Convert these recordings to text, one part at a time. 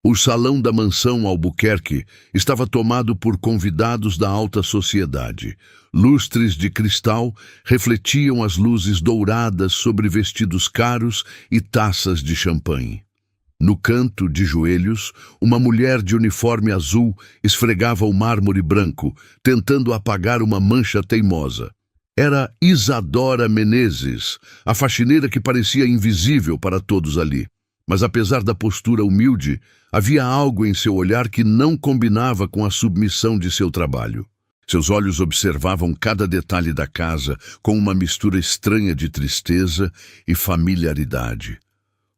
O salão da mansão Albuquerque estava tomado por convidados da alta sociedade. Lustres de cristal refletiam as luzes douradas sobre vestidos caros e taças de champanhe. No canto, de joelhos, uma mulher de uniforme azul esfregava o mármore branco, tentando apagar uma mancha teimosa. Era Isadora Menezes, a faxineira que parecia invisível para todos ali. Mas apesar da postura humilde, havia algo em seu olhar que não combinava com a submissão de seu trabalho. Seus olhos observavam cada detalhe da casa com uma mistura estranha de tristeza e familiaridade,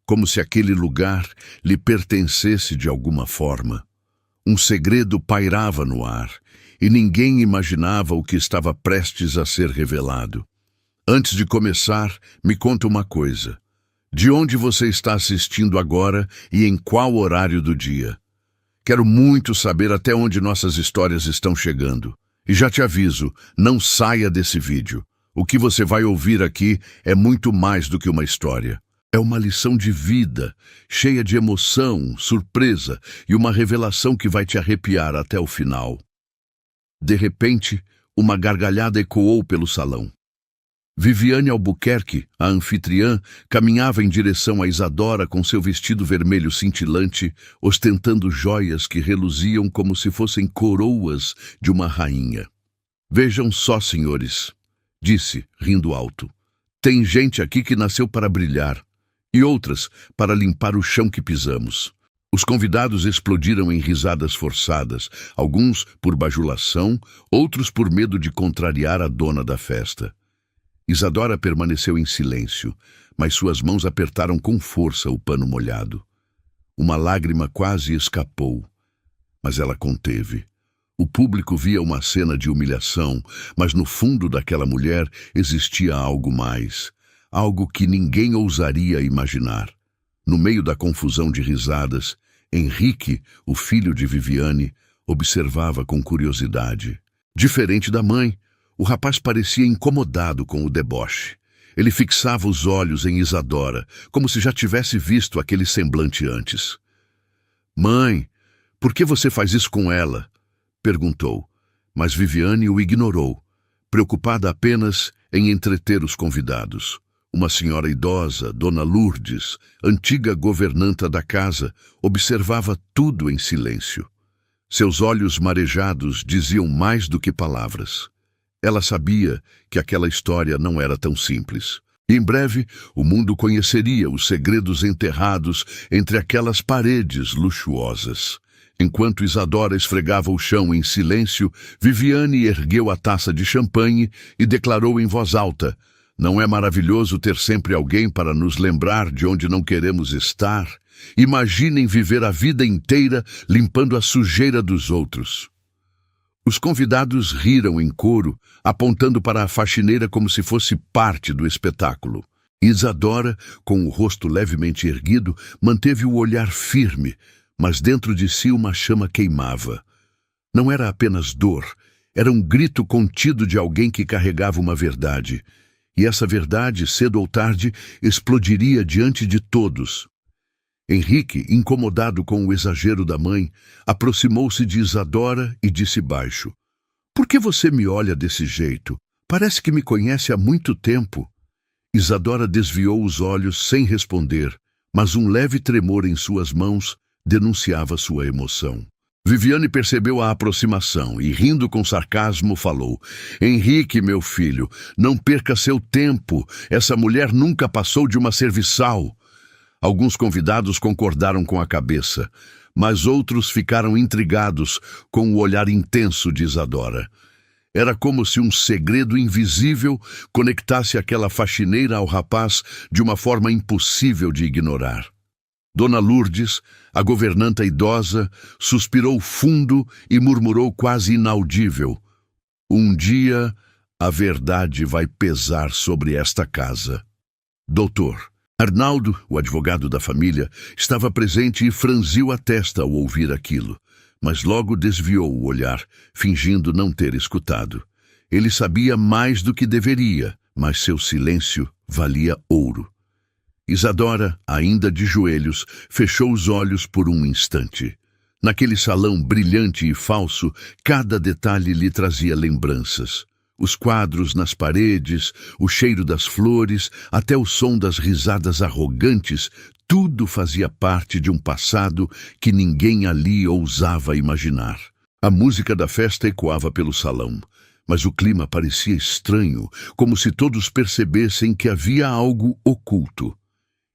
como se aquele lugar lhe pertencesse de alguma forma. Um segredo pairava no ar, e ninguém imaginava o que estava prestes a ser revelado. Antes de começar, me conta uma coisa. De onde você está assistindo agora e em qual horário do dia? Quero muito saber até onde nossas histórias estão chegando. E já te aviso, não saia desse vídeo. O que você vai ouvir aqui é muito mais do que uma história. É uma lição de vida, cheia de emoção, surpresa e uma revelação que vai te arrepiar até o final. De repente, uma gargalhada ecoou pelo salão. Viviane Albuquerque, a anfitriã, caminhava em direção a Isadora com seu vestido vermelho cintilante, ostentando joias que reluziam como se fossem coroas de uma rainha. Vejam só, senhores, disse, rindo alto. Tem gente aqui que nasceu para brilhar, e outras para limpar o chão que pisamos. Os convidados explodiram em risadas forçadas, alguns por bajulação, outros por medo de contrariar a dona da festa. Isadora permaneceu em silêncio, mas suas mãos apertaram com força o pano molhado. Uma lágrima quase escapou, mas ela conteve. O público via uma cena de humilhação, mas no fundo daquela mulher existia algo mais, algo que ninguém ousaria imaginar. No meio da confusão de risadas, Henrique, o filho de Viviane, observava com curiosidade. Diferente da mãe, o rapaz parecia incomodado com o deboche. Ele fixava os olhos em Isadora, como se já tivesse visto aquele semblante antes. «Mãe, por que você faz isso com ela?» perguntou, mas Viviane o ignorou, preocupada apenas em entreter os convidados. Uma senhora idosa, Dona Lourdes, antiga governanta da casa, observava tudo em silêncio. Seus olhos marejados diziam mais do que palavras. Ela sabia que aquela história não era tão simples. E em breve, o mundo conheceria os segredos enterrados entre aquelas paredes luxuosas. Enquanto Isadora esfregava o chão em silêncio, Viviane ergueu a taça de champanhe e declarou em voz alta: «Não é maravilhoso ter sempre alguém para nos lembrar de onde não queremos estar? Imaginem viver a vida inteira limpando a sujeira dos outros.» Os convidados riram em coro, apontando para a faxineira como se fosse parte do espetáculo. Isadora, com o rosto levemente erguido, manteve o olhar firme, mas dentro de si uma chama queimava. Não era apenas dor, era um grito contido de alguém que carregava uma verdade. E essa verdade, cedo ou tarde, explodiria diante de todos. Henrique, incomodado com o exagero da mãe, aproximou-se de Isadora e disse baixo: «Por que você me olha desse jeito? Parece que me conhece há muito tempo.» Isadora desviou os olhos sem responder, mas um leve tremor em suas mãos denunciava sua emoção. Viviane percebeu a aproximação e, rindo com sarcasmo, falou: «Henrique, meu filho, não perca seu tempo. Essa mulher nunca passou de uma serviçal.» Alguns convidados concordaram com a cabeça, mas outros ficaram intrigados com o olhar intenso de Isadora. Era como se um segredo invisível conectasse aquela faxineira ao rapaz de uma forma impossível de ignorar. Dona Lourdes, a governanta idosa, suspirou fundo e murmurou quase inaudível: «Um dia a verdade vai pesar sobre esta casa.» Doutor Arnaldo, o advogado da família, estava presente e franziu a testa ao ouvir aquilo, mas logo desviou o olhar, fingindo não ter escutado. Ele sabia mais do que deveria, mas seu silêncio valia ouro. Isadora, ainda de joelhos, fechou os olhos por um instante. Naquele salão brilhante e falso, cada detalhe lhe trazia lembranças. Os quadros nas paredes, o cheiro das flores, até o som das risadas arrogantes, tudo fazia parte de um passado que ninguém ali ousava imaginar. A música da festa ecoava pelo salão, mas o clima parecia estranho, como se todos percebessem que havia algo oculto.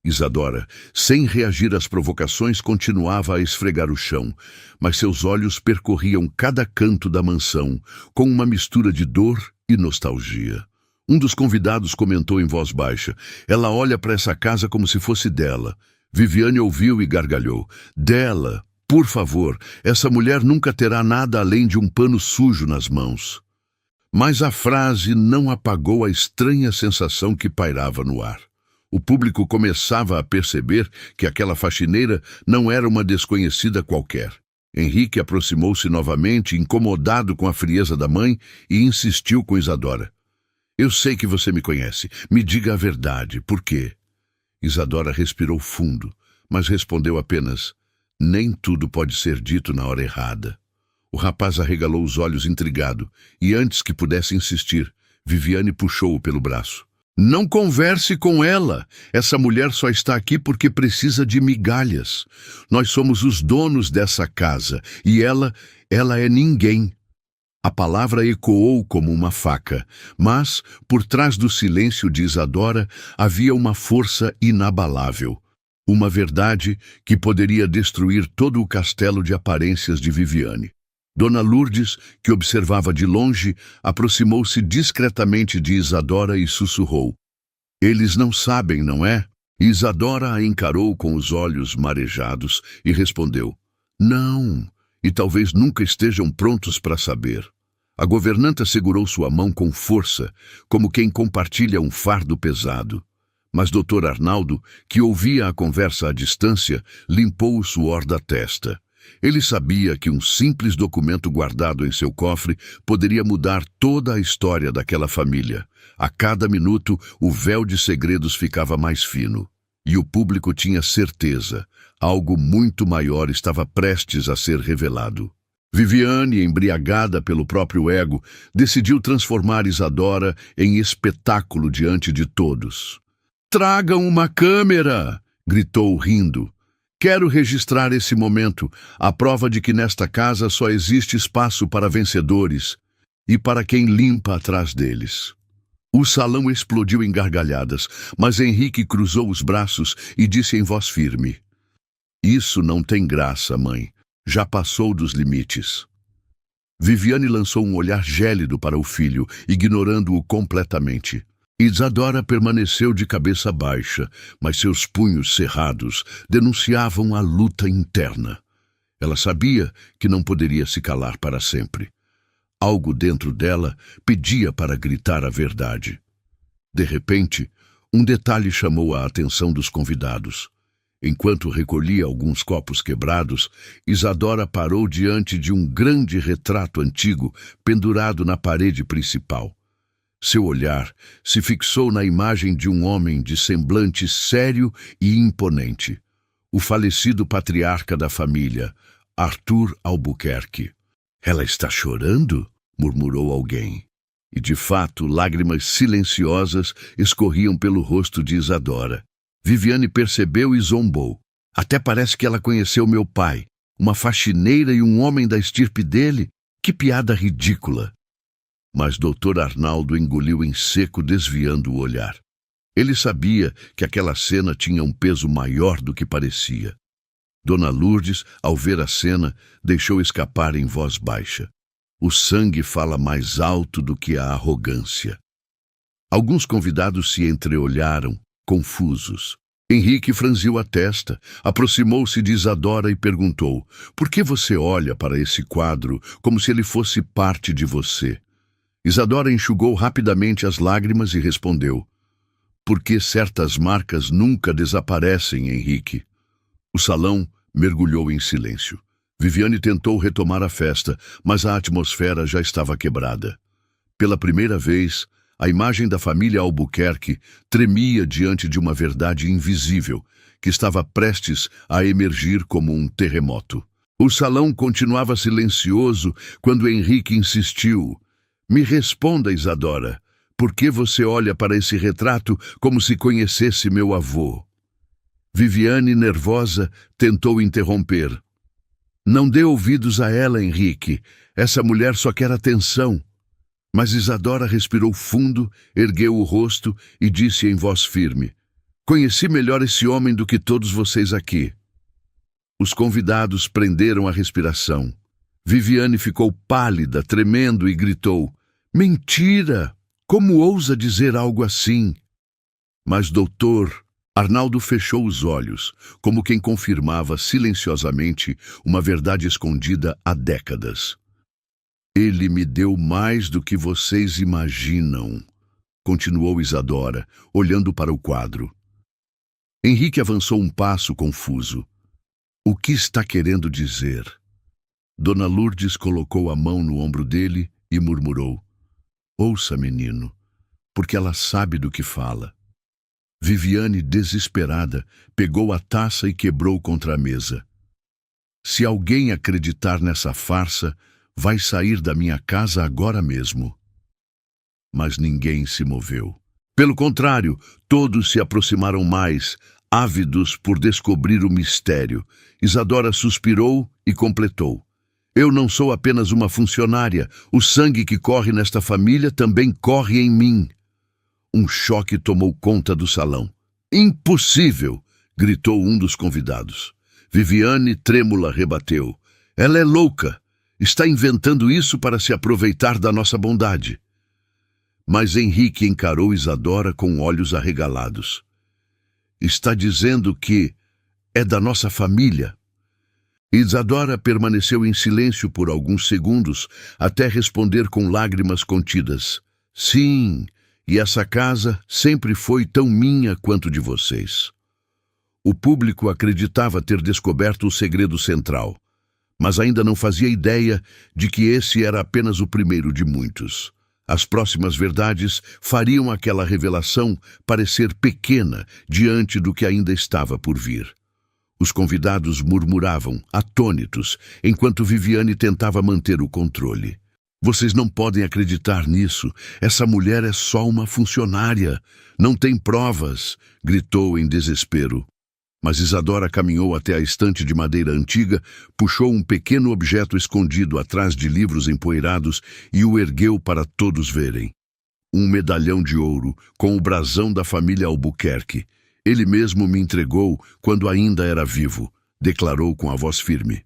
Isadora, sem reagir às provocações, continuava a esfregar o chão, mas seus olhos percorriam cada canto da mansão, com uma mistura de dor e nostalgia. Um dos convidados comentou em voz baixa: "Ela olha para essa casa como se fosse dela." Viviane ouviu e gargalhou: "Dela? Por favor, essa mulher nunca terá nada além de um pano sujo nas mãos." Mas a frase não apagou a estranha sensação que pairava no ar. O público começava a perceber que aquela faxineira não era uma desconhecida qualquer. Henrique aproximou-se novamente, incomodado com a frieza da mãe, e insistiu com Isadora: "Eu sei que você me conhece. Me diga a verdade. Por quê?" Isadora respirou fundo, mas respondeu apenas: "Nem tudo pode ser dito na hora errada." O rapaz arregalou os olhos intrigado, e antes que pudesse insistir, Viviane puxou-o pelo braço. "Não converse com ela. Essa mulher só está aqui porque precisa de migalhas. Nós somos os donos dessa casa e ela é ninguém." A palavra ecoou como uma faca, mas, por trás do silêncio de Isadora, havia uma força inabalável. Uma verdade que poderia destruir todo o castelo de aparências de Viviane. Dona Lourdes, que observava de longe, aproximou-se discretamente de Isadora e sussurrou: "Eles não sabem, não é?" Isadora a encarou com os olhos marejados e respondeu: "Não, e talvez nunca estejam prontos para saber." A governanta segurou sua mão com força, como quem compartilha um fardo pesado. Mas Dr. Arnaldo, que ouvia a conversa à distância, limpou o suor da testa. Ele sabia que um simples documento guardado em seu cofre poderia mudar toda a história daquela família. A cada minuto, o véu de segredos ficava mais fino. E o público tinha certeza: algo muito maior estava prestes a ser revelado. Viviane, embriagada pelo próprio ego, decidiu transformar Isadora em espetáculo diante de todos. "Tragam uma câmera!" gritou rindo. "Quero registrar esse momento, a prova de que nesta casa só existe espaço para vencedores e para quem limpa atrás deles." O salão explodiu em gargalhadas, mas Henrique cruzou os braços e disse em voz firme: "Isso não tem graça, mãe. Já passou dos limites." Viviane lançou um olhar gélido para o filho, ignorando-o completamente. Isadora permaneceu de cabeça baixa, mas seus punhos cerrados denunciavam a luta interna. Ela sabia que não poderia se calar para sempre. Algo dentro dela pedia para gritar a verdade. De repente, um detalhe chamou a atenção dos convidados. Enquanto recolhia alguns copos quebrados, Isadora parou diante de um grande retrato antigo pendurado na parede principal. Seu olhar se fixou na imagem de um homem de semblante sério e imponente. O falecido patriarca da família, Arthur Albuquerque. "Ela está chorando?" murmurou alguém. E, de fato, lágrimas silenciosas escorriam pelo rosto de Isadora. Viviane percebeu e zombou. "Até parece que ela conheceu meu pai, uma faxineira e um homem da estirpe dele. Que piada ridícula!" Mas Dr. Arnaldo engoliu em seco, desviando o olhar. Ele sabia que aquela cena tinha um peso maior do que parecia. Dona Lourdes, ao ver a cena, deixou escapar em voz baixa: "O sangue fala mais alto do que a arrogância." Alguns convidados se entreolharam, confusos. Henrique franziu a testa, aproximou-se de Isadora e perguntou: "Por que você olha para esse quadro como se ele fosse parte de você?" Isadora enxugou rapidamente as lágrimas e respondeu: "Porque certas marcas nunca desaparecem, Henrique." O salão mergulhou em silêncio. Viviane tentou retomar a festa, mas a atmosfera já estava quebrada. Pela primeira vez, A imagem da família Albuquerque tremia diante de uma verdade invisível, que estava prestes a emergir como um terremoto. O salão continuava silencioso quando Henrique insistiu. Me responda, Isadora. Por que você olha para esse retrato como se conhecesse meu avô? Viviane, nervosa, tentou interromper. Não dê ouvidos a ela, Henrique. Essa mulher só quer atenção. Mas Isadora respirou fundo, ergueu o rosto e disse em voz firme: Conheci melhor esse homem do que todos vocês aqui. Os convidados prenderam a respiração. Viviane ficou pálida, tremendo e gritou: Mentira! Como ousa dizer algo assim? Mas, doutor, Arnaldo fechou os olhos, como quem confirmava silenciosamente uma verdade escondida há décadas. Ele me deu mais do que vocês imaginam, continuou Isadora, olhando para o quadro. Henrique avançou um passo confuso. O que está querendo dizer? Dona Lourdes colocou a mão no ombro dele e murmurou: Ouça, menino, porque ela sabe do que fala. Viviane, desesperada, pegou a taça e quebrou contra a mesa. Se alguém acreditar nessa farsa, vai sair da minha casa agora mesmo. Mas ninguém se moveu. Pelo contrário, todos se aproximaram mais, ávidos por descobrir o mistério. Isadora suspirou e completou: Eu não sou apenas uma funcionária. O sangue que corre nesta família também corre em mim. Um choque tomou conta do salão. Impossível! Gritou um dos convidados. Viviane, trêmula, rebateu: Ela é louca! Está inventando isso para se aproveitar da nossa bondade. Mas Henrique encarou Isadora com olhos arregalados. Está dizendo que é da nossa família? Isadora permaneceu em silêncio por alguns segundos, até responder com lágrimas contidas: Sim, e essa casa sempre foi tão minha quanto de vocês. O público acreditava ter descoberto o segredo central, mas ainda não fazia ideia de que esse era apenas o primeiro de muitos. As próximas verdades fariam aquela revelação parecer pequena diante do que ainda estava por vir. Os convidados murmuravam, atônitos, enquanto Viviane tentava manter o controle. Vocês não podem acreditar nisso. Essa mulher é só uma funcionária. Não tem provas, gritou em desespero. Mas Isadora caminhou até a estante de madeira antiga, puxou um pequeno objeto escondido atrás de livros empoeirados e o ergueu para todos verem. Um medalhão de ouro com o brasão da família Albuquerque. Ele mesmo me entregou quando ainda era vivo, declarou com a voz firme.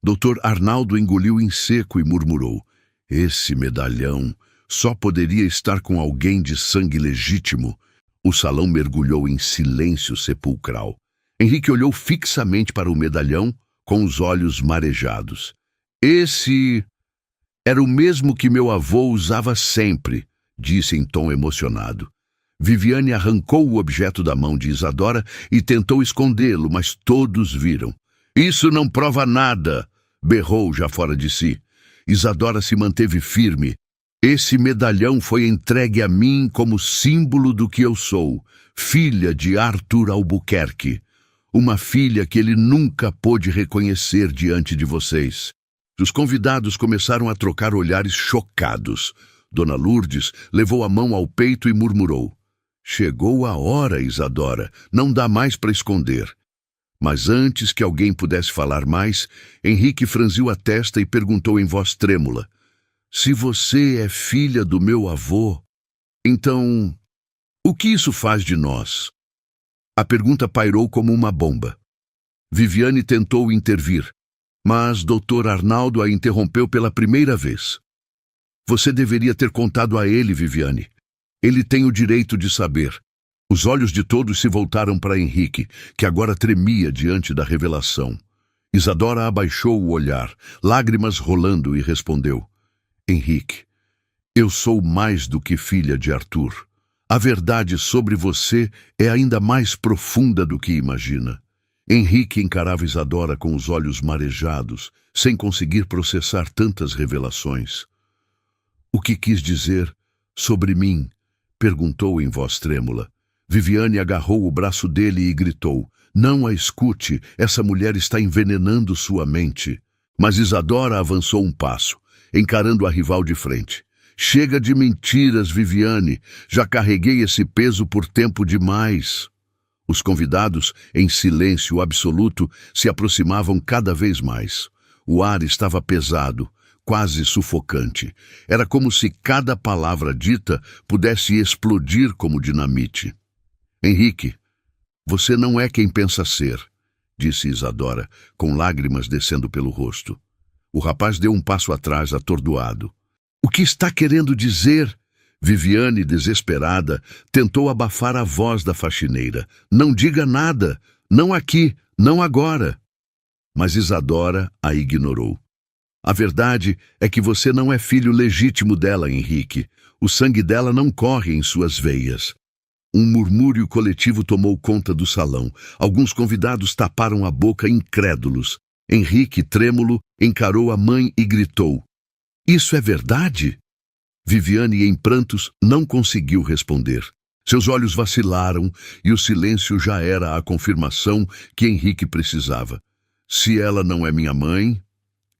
Dr. Arnaldo engoliu em seco e murmurou: Esse medalhão só poderia estar com alguém de sangue legítimo. O salão mergulhou em silêncio sepulcral. Henrique olhou fixamente para o medalhão, com os olhos marejados. Esse era o mesmo que meu avô usava sempre, disse em tom emocionado. Viviane arrancou o objeto da mão de Isadora e tentou escondê-lo, mas todos viram. Isso não prova nada, berrou já fora de si. Isadora se manteve firme. Esse medalhão foi entregue a mim como símbolo do que eu sou, filha de Arthur Albuquerque. Uma filha que ele nunca pôde reconhecer diante de vocês. Os convidados começaram a trocar olhares chocados. Dona Lourdes levou a mão ao peito e murmurou: Chegou a hora, Isadora, não dá mais para esconder. Mas antes que alguém pudesse falar mais, Henrique franziu a testa e perguntou em voz trêmula: Se você é filha do meu avô, então o que isso faz de nós? A pergunta pairou como uma bomba. Viviane tentou intervir, mas Dr. Arnaldo a interrompeu pela primeira vez. Você deveria ter contado a ele, Viviane. Ele tem o direito de saber. Os olhos de todos se voltaram para Henrique, que agora tremia diante da revelação. Isadora abaixou o olhar, lágrimas rolando, e respondeu: Henrique, eu sou mais do que filha de Arthur. A verdade sobre você é ainda mais profunda do que imagina. Henrique encarava Isadora com os olhos marejados, sem conseguir processar tantas revelações. O que quis dizer sobre mim Perguntou em voz trêmula. Viviane agarrou o braço dele e gritou: Não a escute, essa mulher está envenenando sua mente. Mas Isadora avançou um passo, encarando a rival de frente. Chega de mentiras, Viviane. Já carreguei esse peso por tempo demais. Os convidados, em silêncio absoluto, se aproximavam cada vez mais. O ar estava pesado, quase sufocante. Era como se cada palavra dita pudesse explodir como dinamite. Henrique, você não é quem pensa ser, disse Isadora, com lágrimas descendo pelo rosto. O rapaz deu um passo atrás, atordoado. O que está querendo dizer? Viviane, desesperada, tentou abafar a voz da faxineira. Não diga nada, não aqui, não agora. Mas Isadora a ignorou. A verdade é que você não é filho legítimo dela, Henrique. O sangue dela não corre em suas veias. Um murmúrio coletivo tomou conta do salão. Alguns convidados taparam a boca incrédulos. Henrique, trêmulo, encarou a mãe e gritou: Isso é verdade? Viviane, em prantos, não conseguiu responder. Seus olhos vacilaram e o silêncio já era a confirmação que Henrique precisava. Se ela não é minha mãe,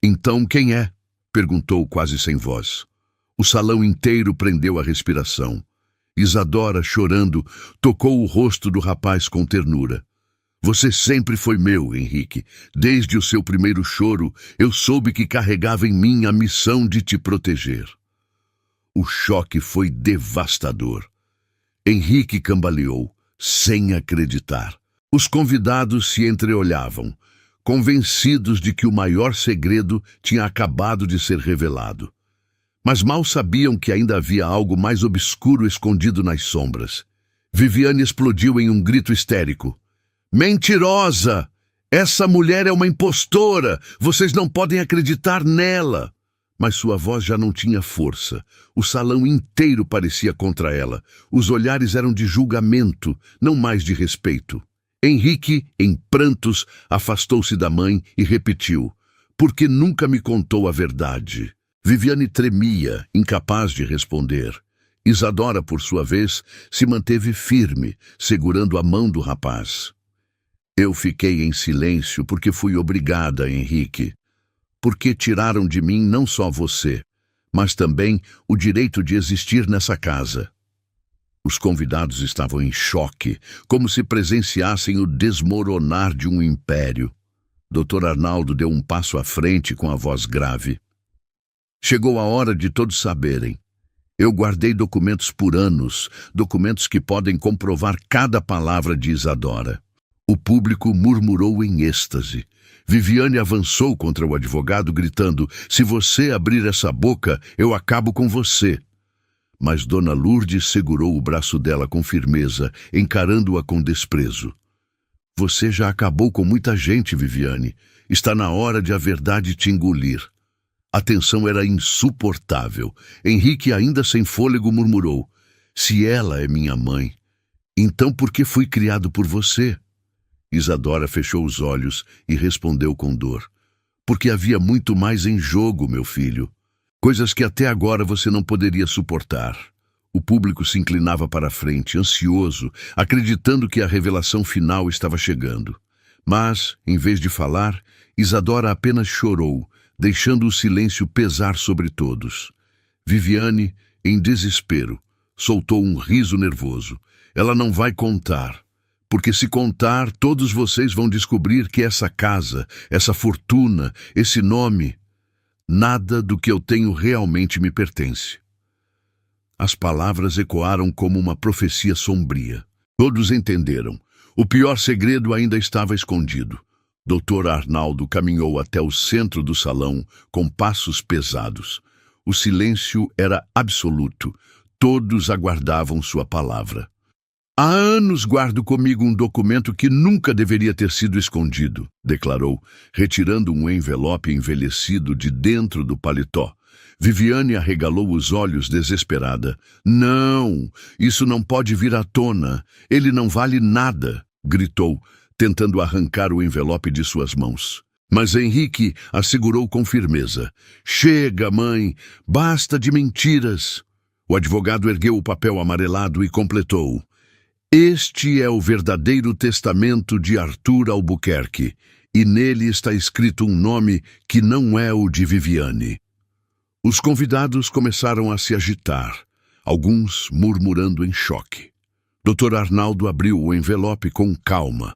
então quem é? Perguntou quase sem voz. O salão inteiro prendeu a respiração. Isadora, chorando, tocou o rosto do rapaz com ternura. Você sempre foi meu, Henrique. Desde o seu primeiro choro, eu soube que carregava em mim a missão de te proteger. O choque foi devastador. Henrique cambaleou, sem acreditar. Os convidados se entreolhavam, convencidos de que o maior segredo tinha acabado de ser revelado. Mas mal sabiam que ainda havia algo mais obscuro escondido nas sombras. Viviane explodiu em um grito histérico. Mentirosa! Essa mulher é uma impostora! Vocês não podem acreditar nela! Mas sua voz já não tinha força. O salão inteiro parecia contra ela. Os olhares eram de julgamento, não mais de respeito. Henrique, em prantos, afastou-se da mãe e repetiu: Por que nunca me contou a verdade? Viviane tremia, incapaz de responder. Isadora, por sua vez, se manteve firme, segurando a mão do rapaz. Eu fiquei em silêncio porque fui obrigada, Henrique. Porque tiraram de mim não só você, mas também o direito de existir nessa casa. Os convidados estavam em choque, como se presenciassem o desmoronar de um império. Dr. Arnaldo deu um passo à frente com a voz grave. Chegou a hora de todos saberem. Eu guardei documentos por anos, documentos que podem comprovar cada palavra de Isadora. O público murmurou em êxtase. Viviane avançou contra o advogado, gritando: Se você abrir essa boca, eu acabo com você. Mas Dona Lourdes segurou o braço dela com firmeza, encarando-a com desprezo. Você já acabou com muita gente, Viviane. Está na hora de a verdade te engolir. A tensão era insuportável. Henrique, ainda sem fôlego, murmurou: Se ela é minha mãe, então por que fui criado por você? Isadora fechou os olhos e respondeu com dor: Porque havia muito mais em jogo, meu filho. Coisas que até agora você não poderia suportar. O público se inclinava para a frente, ansioso, acreditando que a revelação final estava chegando. Mas, em vez de falar, Isadora apenas chorou, deixando o silêncio pesar sobre todos. Viviane, em desespero, soltou um riso nervoso. Ela não vai contar. Porque se contar, todos vocês vão descobrir que essa casa, essa fortuna, esse nome, nada do que eu tenho realmente me pertence. As palavras ecoaram como uma profecia sombria. Todos entenderam. O pior segredo ainda estava escondido. Dr. Arnaldo caminhou até o centro do salão com passos pesados. O silêncio era absoluto. Todos aguardavam sua palavra. Há anos guardo comigo um documento que nunca deveria ter sido escondido, declarou, retirando um envelope envelhecido de dentro do paletó. Viviane arregalou os olhos desesperada. Não, isso não pode vir à tona. Ele não vale nada, gritou, tentando arrancar o envelope de suas mãos. Mas Henrique a segurou com firmeza. Chega, mãe, basta de mentiras. O advogado ergueu o papel amarelado e completou: Este é o verdadeiro testamento de Arthur Albuquerque, e nele está escrito um nome que não é o de Viviane. Os convidados começaram a se agitar, alguns murmurando em choque. Dr. Arnaldo abriu o envelope com calma,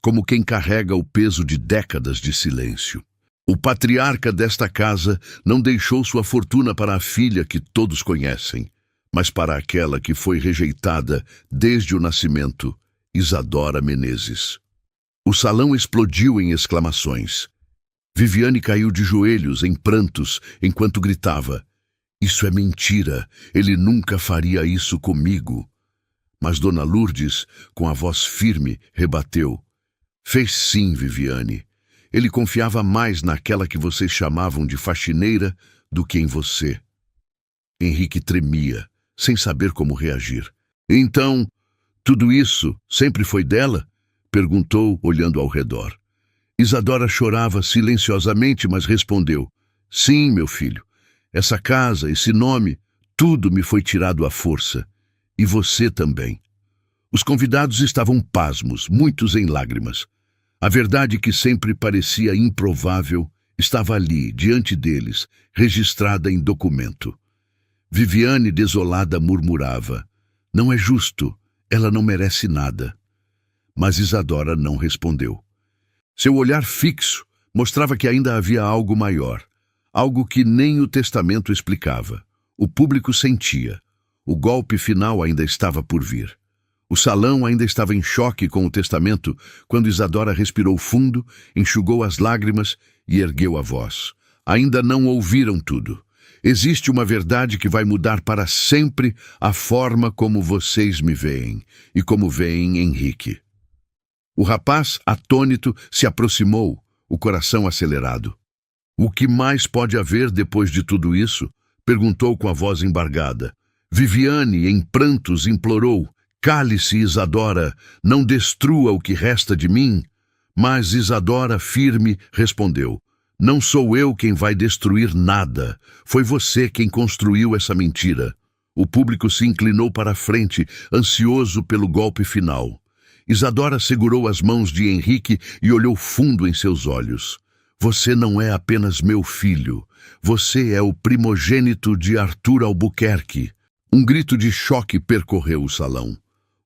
como quem carrega o peso de décadas de silêncio. O patriarca desta casa não deixou sua fortuna para a filha que todos conhecem, mas para aquela que foi rejeitada desde o nascimento, Isadora Menezes. O salão explodiu em exclamações. Viviane caiu de joelhos em prantos enquanto gritava: Isso é mentira, ele nunca faria isso comigo. Mas Dona Lourdes, com a voz firme, rebateu: Fez sim, Viviane. Ele confiava mais naquela que vocês chamavam de faxineira do que em você. Henrique tremia, sem saber como reagir. Então, tudo isso sempre foi dela? Perguntou, olhando ao redor. Isadora chorava silenciosamente, mas respondeu: Sim, meu filho. Essa casa, esse nome, tudo me foi tirado à força. E você também. Os convidados estavam pasmos, muitos em lágrimas. A verdade que sempre parecia improvável estava ali, diante deles, registrada em documento. Viviane, desolada, murmurava: Não é justo, ela não merece nada. Mas Isadora não respondeu. Seu olhar fixo mostrava que ainda havia algo maior, algo que nem o testamento explicava. O público sentia. O golpe final ainda estava por vir. O salão ainda estava em choque com o testamento quando Isadora respirou fundo, enxugou as lágrimas e ergueu a voz. Ainda não ouviram tudo. Existe uma verdade que vai mudar para sempre a forma como vocês me veem e como veem Henrique. O rapaz, atônito, se aproximou, o coração acelerado. O que mais pode haver depois de tudo isso? Perguntou com a voz embargada. Viviane, em prantos, implorou: Cale-se, Isadora, não destrua o que resta de mim. Mas Isadora, firme, respondeu: Não sou eu quem vai destruir nada. Foi você quem construiu essa mentira. O público se inclinou para a frente, ansioso pelo golpe final. Isadora segurou as mãos de Henrique e olhou fundo em seus olhos. Você não é apenas meu filho. Você é o primogênito de Arthur Albuquerque. Um grito de choque percorreu o salão.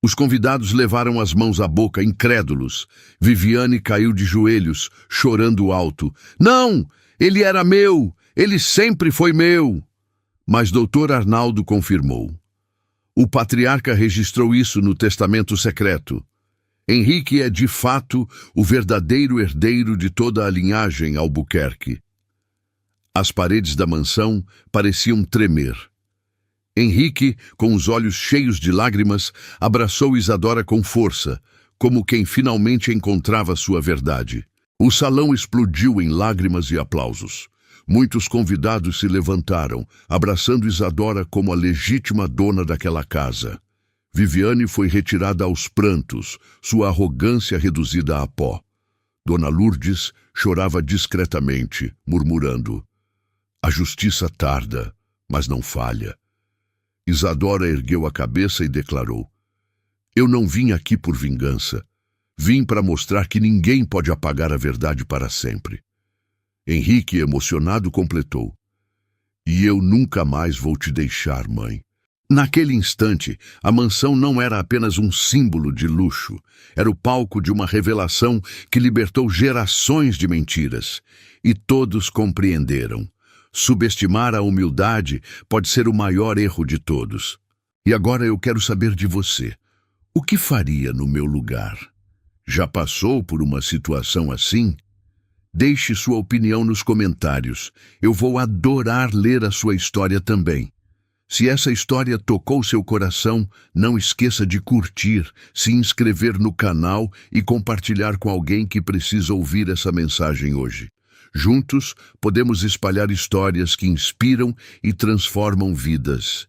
Os convidados levaram as mãos à boca, incrédulos. Viviane caiu de joelhos, chorando alto. Não! Ele era meu! Ele sempre foi meu! Mas Dr. Arnaldo confirmou. O patriarca registrou isso no testamento secreto. Henrique é, de fato, o verdadeiro herdeiro de toda a linhagem Albuquerque. As paredes da mansão pareciam tremer. Henrique, com os olhos cheios de lágrimas, abraçou Isadora com força, como quem finalmente encontrava sua verdade. O salão explodiu em lágrimas e aplausos. Muitos convidados se levantaram, abraçando Isadora como a legítima dona daquela casa. Viviane foi retirada aos prantos, sua arrogância reduzida a pó. Dona Lourdes chorava discretamente, murmurando: A justiça tarda, mas não falha. Isadora ergueu a cabeça e declarou: Eu não vim aqui por vingança. Vim para mostrar que ninguém pode apagar a verdade para sempre. Henrique, emocionado, completou: E eu nunca mais vou te deixar, mãe. Naquele instante, a mansão não era apenas um símbolo de luxo. Era o palco de uma revelação que libertou gerações de mentiras. E todos compreenderam. Subestimar a humildade pode ser o maior erro de todos. E agora eu quero saber de você. O que faria no meu lugar? Já passou por uma situação assim? Deixe sua opinião nos comentários. Eu vou adorar ler a sua história também. Se essa história tocou seu coração, não esqueça de curtir, se inscrever no canal e compartilhar com alguém que precisa ouvir essa mensagem hoje. Juntos, podemos espalhar histórias que inspiram e transformam vidas.